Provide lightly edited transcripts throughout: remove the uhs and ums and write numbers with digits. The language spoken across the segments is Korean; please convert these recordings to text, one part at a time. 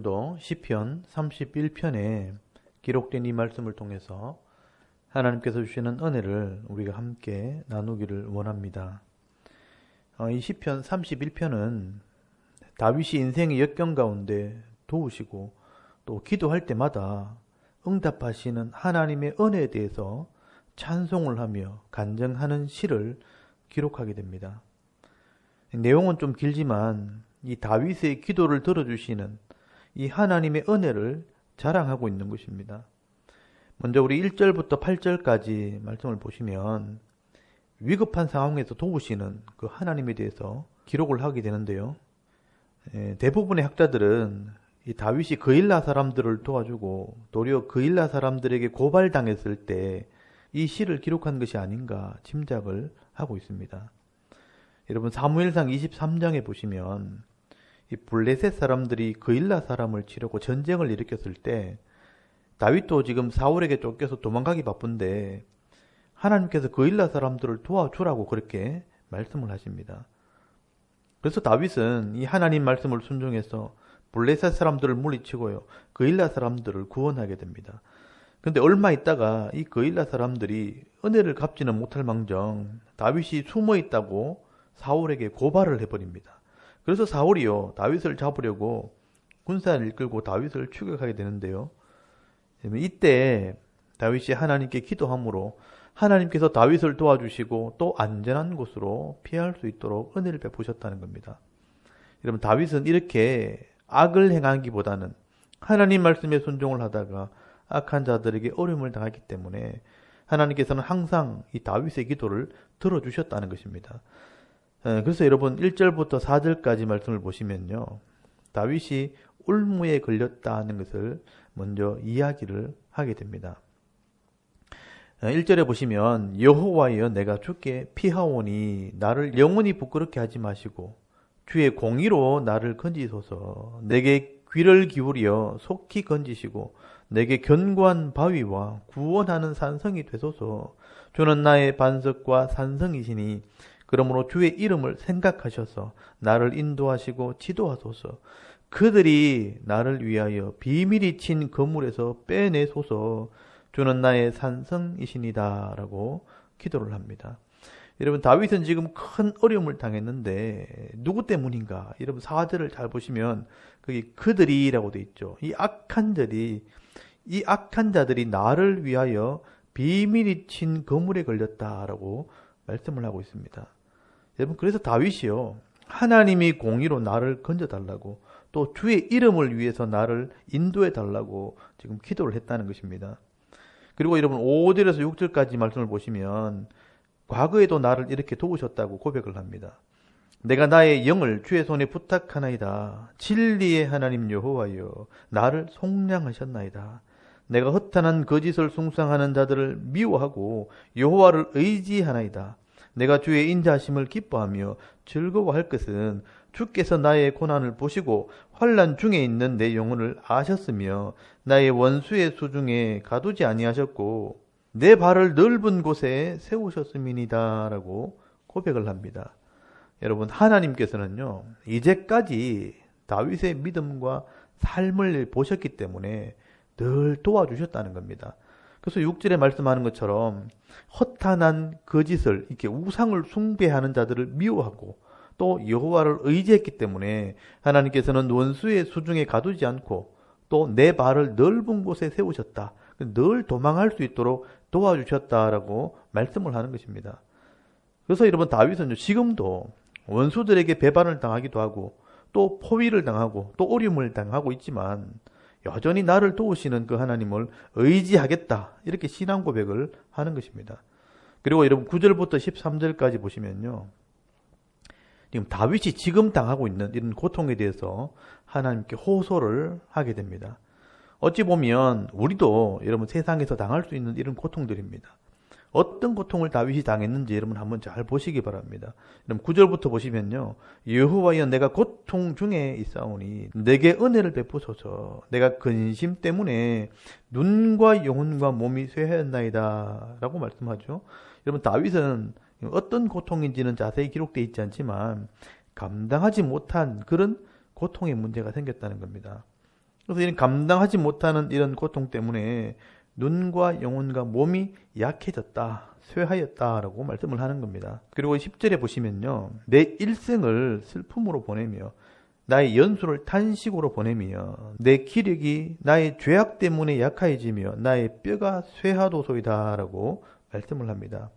오늘도 시편 31편에 기록된 이 말씀을 통해서 하나님께서 주시는 은혜를 우리가 함께 나누기를 원합니다. 이 시편 31편은 다윗이 인생의 역경 가운데 도우시고 또 기도할 때마다 응답하시는 하나님의 은혜에 대해서 찬송을 하며 간증하는 시를 기록하게 됩니다. 내용은 좀 길지만 이 다윗의 기도를 들어주시는 이 하나님의 은혜를 자랑하고 있는 것입니다. 먼저 우리 1절부터 8절까지 말씀을 보시면 위급한 상황에서 도우시는 그 하나님에 대해서 기록을 하게 되는데요. 대부분의 학자들은 이 다윗이 그일라 사람들을 도와주고 도리어 그일라 사람들에게 고발당했을 때 이 시를 기록한 것이 아닌가 짐작을 하고 있습니다. 여러분 사무엘상 23장에 보시면 이 블레셋 사람들이 그일라 사람을 치려고 전쟁을 일으켰을 때 다윗도 지금 사울에게 쫓겨서 도망가기 바쁜데 하나님께서 그일라 사람들을 도와주라고 그렇게 말씀을 하십니다. 그래서 다윗은 이 하나님 말씀을 순종해서 블레셋 사람들을 물리치고요, 그일라 사람들을 구원하게 됩니다. 근데 얼마 있다가 이 그일라 사람들이 은혜를 갚지는 못할 망정 다윗이 숨어 있다고 사울에게 고발을 해버립니다. 그래서 사울이요, 다윗을 잡으려고 군사를 이끌고 다윗을 추격하게 되는데요. 이때 다윗이 하나님께 기도함으로 하나님께서 다윗을 도와주시고 또 안전한 곳으로 피할 수 있도록 은혜를 베푸셨다는 겁니다. 여러분 다윗은 이렇게 악을 행하기보다는 하나님 말씀에 순종을 하다가 악한 자들에게 어려움을 당했기 때문에 하나님께서는 항상 이 다윗의 기도를 들어주셨다는 것입니다. 그래서 여러분 1절부터 4절까지 말씀을 보시면요, 다윗이 울무에 걸렸다는 것을 먼저 이야기를 하게 됩니다. 1절에 보시면 여호와여 내가 주께 피하오니 나를 영원히 부끄럽게 하지 마시고 주의 공의로 나를 건지소서. 내게 귀를 기울여 속히 건지시고 내게 견고한 바위와 구원하는 산성이 되소서. 주는 나의 반석과 산성이시니 그러므로 주의 이름을 생각하셔서 나를 인도하시고 지도하소서. 그들이 나를 위하여 비밀이 친 거물에서 빼내소서. 주는 나의 산성이시니다 라고 기도를 합니다. 여러분 다윗은 지금 큰 어려움을 당했는데 누구 때문인가? 여러분 4절을 잘 보시면 거기 그들이라고 돼 있죠. 이 악한 자들이 나를 위하여 비밀이 친 거물에 걸렸다라고 말씀을 하고 있습니다. 여러분 그래서 다윗이요, 하나님이 공의로 나를 건져달라고 또 주의 이름을 위해서 나를 인도해달라고 지금 기도를 했다는 것입니다. 그리고 여러분 5절에서 6절까지 말씀을 보시면 과거에도 나를 이렇게 도우셨다고 고백을 합니다. 내가 나의 영을 주의 손에 부탁하나이다. 진리의 하나님 여호와여 나를 속량하셨나이다. 내가 허탄한 거짓을 숭상하는 자들을 미워하고 여호와를 의지하나이다. 내가 주의 인자하심을 기뻐하며 즐거워할 것은 주께서 나의 고난을 보시고 환난 중에 있는 내 영혼을 아셨으며 나의 원수의 수중에 가두지 아니하셨고 내 발을 넓은 곳에 세우셨음이니이다 라고 고백을 합니다. 여러분 하나님께서는요 이제까지 다윗의 믿음과 삶을 보셨기 때문에 늘 도와주셨다는 겁니다. 그래서 6절에 말씀하는 것처럼 허탄한 거짓을 이렇게 우상을 숭배하는 자들을 미워하고 또 여호와를 의지했기 때문에 하나님께서는 원수의 수중에 가두지 않고 또 내 발을 넓은 곳에 세우셨다. 늘 도망할 수 있도록 도와주셨다라고 말씀을 하는 것입니다. 그래서 여러분 다윗은 지금도 원수들에게 배반을 당하기도 하고 또 포위를 당하고 또 어려움을 당하고 있지만 여전히 나를 도우시는 그 하나님을 의지하겠다 이렇게 신앙 고백을 하는 것입니다. 그리고 여러분 9절부터 13절까지 보시면요, 지금 다윗이 지금 당하고 있는 이런 고통에 대해서 하나님께 호소를 하게 됩니다. 어찌 보면 우리도 여러분 세상에서 당할 수 있는 이런 고통들입니다. 어떤 고통을 다윗이 당했는지 여러분 한번 잘 보시기 바랍니다. 그럼 9절부터 보시면요, 여호와여 내가 고통 중에 있사오니 내게 은혜를 베푸소서. 내가 근심 때문에 눈과 영혼과 몸이 쇠하였나이다 라고 말씀하죠. 여러분 다윗은 어떤 고통인지는 자세히 기록되어 있지 않지만 감당하지 못한 그런 고통의 문제가 생겼다는 겁니다. 그래서 이런 감당하지 못하는 이런 고통 때문에 눈과 영혼과 몸이 약해졌다, 쇠하였다라고 말씀을 하는 겁니다. 그리고 10절에 보시면요, 내 일생을 슬픔으로 보내며 나의 연수를 탄식으로 보내며 내 기력이 나의 죄악 때문에 약해지며 나의 뼈가 쇠하도소이다 라고 말씀을 합니다.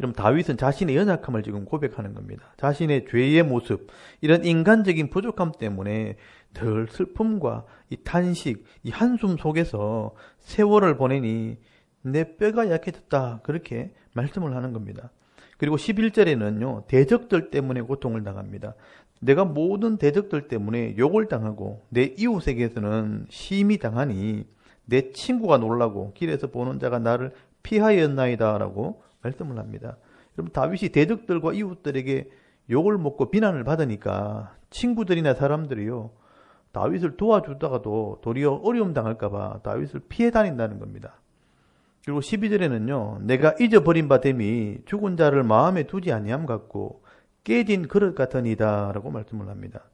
여러분, 다윗은 자신의 연약함을 지금 고백하는 겁니다. 자신의 죄의 모습, 이런 인간적인 부족함 때문에 늘 슬픔과 이 탄식, 이 한숨 속에서 세월을 보내니 내 뼈가 약해졌다, 그렇게 말씀을 하는 겁니다. 그리고 11절에는요, 대적들 때문에 고통을 당합니다. 내가 모든 대적들 때문에 욕을 당하고 내 이웃에게서는 심히 당하니 내 친구가 놀라고 길에서 보는 자가 나를 피하였나이다 라고 말씀을 합니다. 여러분, 다윗이 대적들과 이웃들에게 욕을 먹고 비난을 받으니까 친구들이나 사람들이요, 다윗을 도와주다가도 도리어 어려움 당할까봐 다윗을 피해 다닌다는 겁니다. 그리고 12절에는요, 내가 잊어버린 바 됨이 죽은 자를 마음에 두지 아니함 같고 깨진 그릇 같으니다 라고 말씀을 합니다.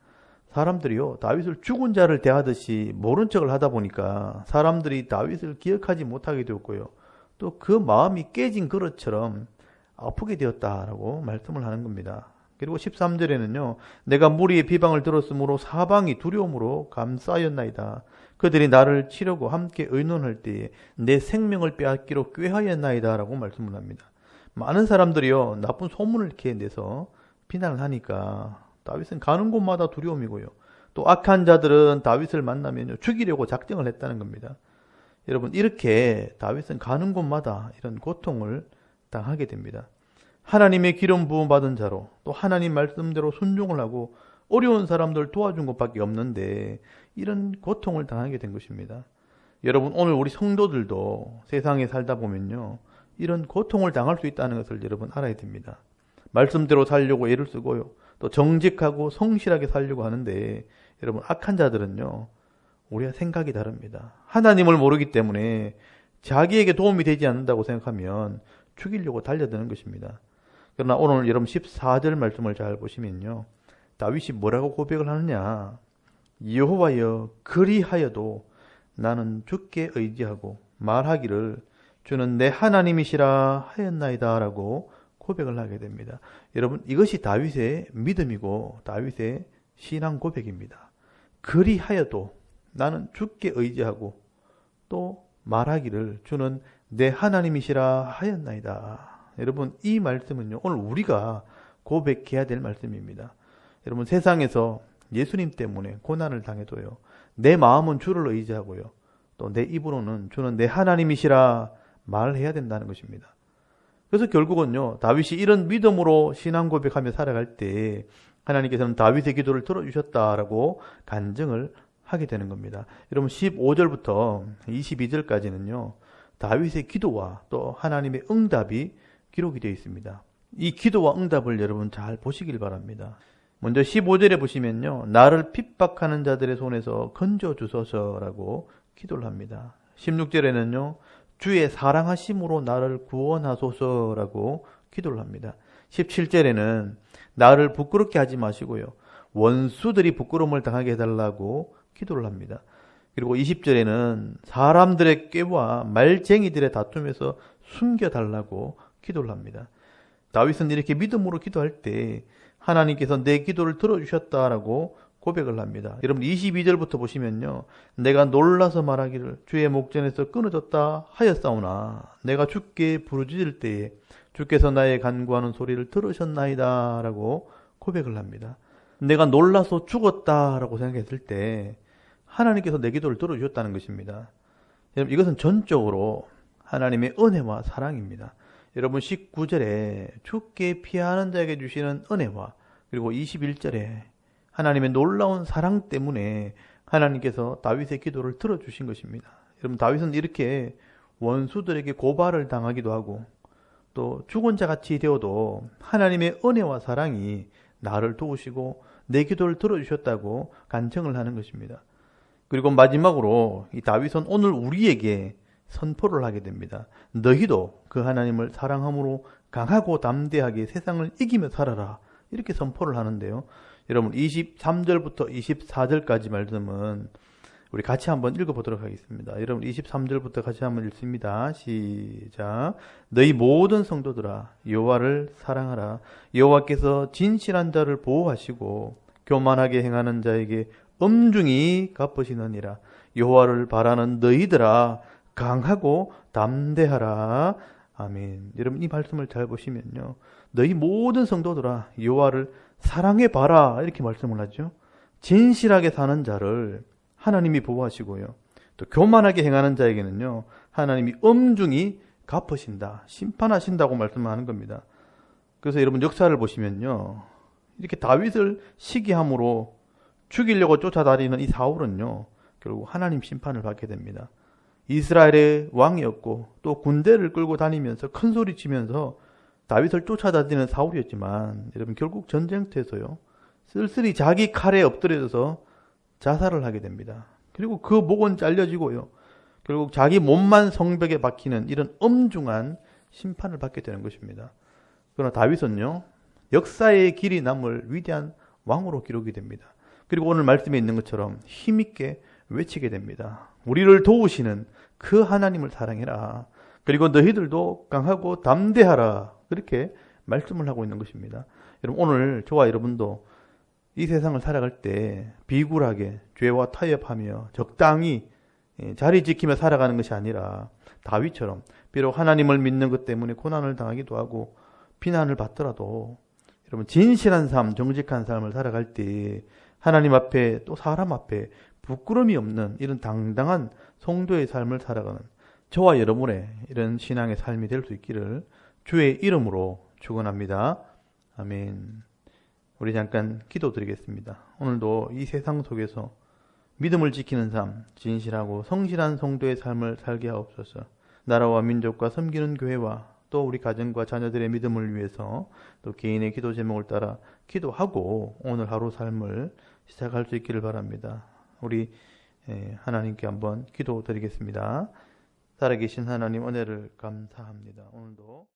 사람들이요, 다윗을 죽은 자를 대하듯이 모른 척을 하다 보니까 사람들이 다윗을 기억하지 못하게 되었고요, 또 그 마음이 깨진 그릇처럼 아프게 되었다라고 말씀을 하는 겁니다. 그리고 13절에는요, 내가 무리의 비방을 들었으므로 사방이 두려움으로 감싸였나이다. 그들이 나를 치려고 함께 의논할 때에 내 생명을 빼앗기로 꾀하였나이다 라고 말씀을 합니다. 많은 사람들이요, 나쁜 소문을 이렇게 내서 비난을 하니까 다윗은 가는 곳마다 두려움이고요, 또 악한 자들은 다윗을 만나면 죽이려고 작정을 했다는 겁니다. 여러분, 이렇게 다윗은 가는 곳마다 이런 고통을 당하게 됩니다. 하나님의 기름 부음 받은 자로, 또 하나님 말씀대로 순종을 하고 어려운 사람들 도와준 것밖에 없는데 이런 고통을 당하게 된 것입니다. 여러분, 오늘 우리 성도들도 세상에 살다 보면요, 이런 고통을 당할 수 있다는 것을 여러분 알아야 됩니다. 말씀대로 살려고 애를 쓰고요, 또 정직하고 성실하게 살려고 하는데 여러분, 악한 자들은요, 우리가 생각이 다릅니다. 하나님을 모르기 때문에 자기에게 도움이 되지 않는다고 생각하면 죽이려고 달려드는 것입니다. 그러나 오늘 여러분 14절 말씀을 잘 보시면요, 다윗이 뭐라고 고백을 하느냐, 여호와여 그리하여도 나는 주께 의지하고 말하기를 주는 내 하나님이시라 하였나이다 라고 고백을 하게 됩니다. 여러분, 이것이 다윗의 믿음이고 다윗의 신앙 고백입니다. 그리하여도 나는 주께 의지하고 또 말하기를 주는 내 하나님이시라 하였나이다. 여러분, 이 말씀은요, 오늘 우리가 고백해야 될 말씀입니다. 여러분, 세상에서 예수님 때문에 고난을 당해도요, 내 마음은 주를 의지하고요, 또 내 입으로는 주는 내 하나님이시라 말해야 된다는 것입니다. 그래서 결국은요, 다윗이 이런 믿음으로 신앙 고백하며 살아갈 때 하나님께서는 다윗의 기도를 들어주셨다라고 간증을 하게 되는 겁니다. 여러분, 15절부터 22절까지는요, 다윗의 기도와 또 하나님의 응답이 기록이 되어 있습니다. 이 기도와 응답을 여러분 잘 보시길 바랍니다. 먼저 15절에 보시면요, 나를 핍박하는 자들의 손에서 건져주소서라고 기도를 합니다. 16절에는요, 주의 사랑하심으로 나를 구원하소서라고 기도를 합니다. 17절에는 나를 부끄럽게 하지 마시고요, 원수들이 부끄러움을 당하게 해달라고 기도를 합니다. 그리고 20절에는 사람들의 꾀와 말쟁이들의 다툼에서 숨겨달라고 기도를 합니다. 다윗은 이렇게 믿음으로 기도할 때 하나님께서 내 기도를 들어주셨다라고 고백을 합니다. 여러분, 22절부터 보시면요, 내가 놀라서 말하기를 주의 목전에서 끊어졌다 하였사오나 내가 주께 부르짖을 때에 주께서 나의 간구하는 소리를 들으셨나이다 라고 고백을 합니다. 내가 놀라서 죽었다라고 생각했을 때 하나님께서 내 기도를 들어주셨다는 것입니다. 여러분, 이것은 전적으로 하나님의 은혜와 사랑입니다. 여러분, 19절에 주께 피하는 자에게 주시는 은혜와, 그리고 21절에 하나님의 놀라운 사랑 때문에 하나님께서 다윗의 기도를 들어주신 것입니다. 여러분, 다윗은 이렇게 원수들에게 고발을 당하기도 하고 또 죽은 자같이 되어도 하나님의 은혜와 사랑이 나를 도우시고 내 기도를 들어주셨다고 간청을 하는 것입니다. 그리고 마지막으로 이 다윗은 오늘 우리에게 선포를 하게 됩니다. 너희도 그 하나님을 사랑함으로 강하고 담대하게 세상을 이기며 살아라, 이렇게 선포를 하는데요. 여러분, 23절부터 24절까지 말씀은 우리 같이 한번 읽어보도록 하겠습니다. 여러분 23절부터 같이 한번 읽습니다. 시작. 너희 모든 성도들아 여호와를 사랑하라. 여호와께서 진실한 자를 보호하시고 교만하게 행하는 자에게 엄중히 갚으시느니라. 여호와를 바라는 너희들아 강하고 담대하라. 아멘. 여러분 이 말씀을 잘 보시면요. 너희 모든 성도들아 여호와를 사랑해 봐라 이렇게 말씀을 하죠. 진실하게 사는 자를 하나님이 보호하시고요. 또 교만하게 행하는 자에게는요. 하나님이 엄중히 갚으신다. 심판하신다고 말씀하는 겁니다. 그래서 여러분 역사를 보시면요. 이렇게 다윗을 시기함으로 죽이려고 쫓아다니는 이 사울은요. 결국 하나님 심판을 받게 됩니다. 이스라엘의 왕이었고 또 군대를 끌고 다니면서 큰 소리 치면서 다윗을 쫓아다니는 사울이었지만 여러분 결국 전쟁터에서요. 쓸쓸히 자기 칼에 엎드려져서 자살을 하게 됩니다. 그리고 그 목은 잘려지고요. 결국 자기 몸만 성벽에 박히는 이런 엄중한 심판을 받게 되는 것입니다. 그러나 다윗은요. 역사의 길이 남을 위대한 왕으로 기록이 됩니다. 그리고 오늘 말씀에 있는 것처럼 힘있게 외치게 됩니다. 우리를 도우시는 그 하나님을 사랑해라. 그리고 너희들도 강하고 담대하라. 그렇게 말씀을 하고 있는 것입니다. 여러분 오늘 저와 여러분도 이 세상을 살아갈 때 비굴하게 죄와 타협하며 적당히 자리 지키며 살아가는 것이 아니라 다윗처럼 비록 하나님을 믿는 것 때문에 고난을 당하기도 하고 비난을 받더라도 여러분 진실한 삶, 정직한 삶을 살아갈 때 하나님 앞에 또 사람 앞에 부끄러움이 없는 이런 당당한 성도의 삶을 살아가는 저와 여러분의 이런 신앙의 삶이 될 수 있기를 주의 이름으로 축원합니다. 아멘. 우리 잠깐 기도드리겠습니다. 오늘도 이 세상 속에서 믿음을 지키는 삶, 진실하고 성실한 성도의 삶을 살게 하옵소서. 나라와 민족과 섬기는 교회와 또 우리 가정과 자녀들의 믿음을 위해서 또 개인의 기도 제목을 따라 기도하고 오늘 하루 삶을 시작할 수 있기를 바랍니다. 우리 하나님께 한번 기도드리겠습니다. 살아계신 하나님 은혜를 감사합니다. 오늘도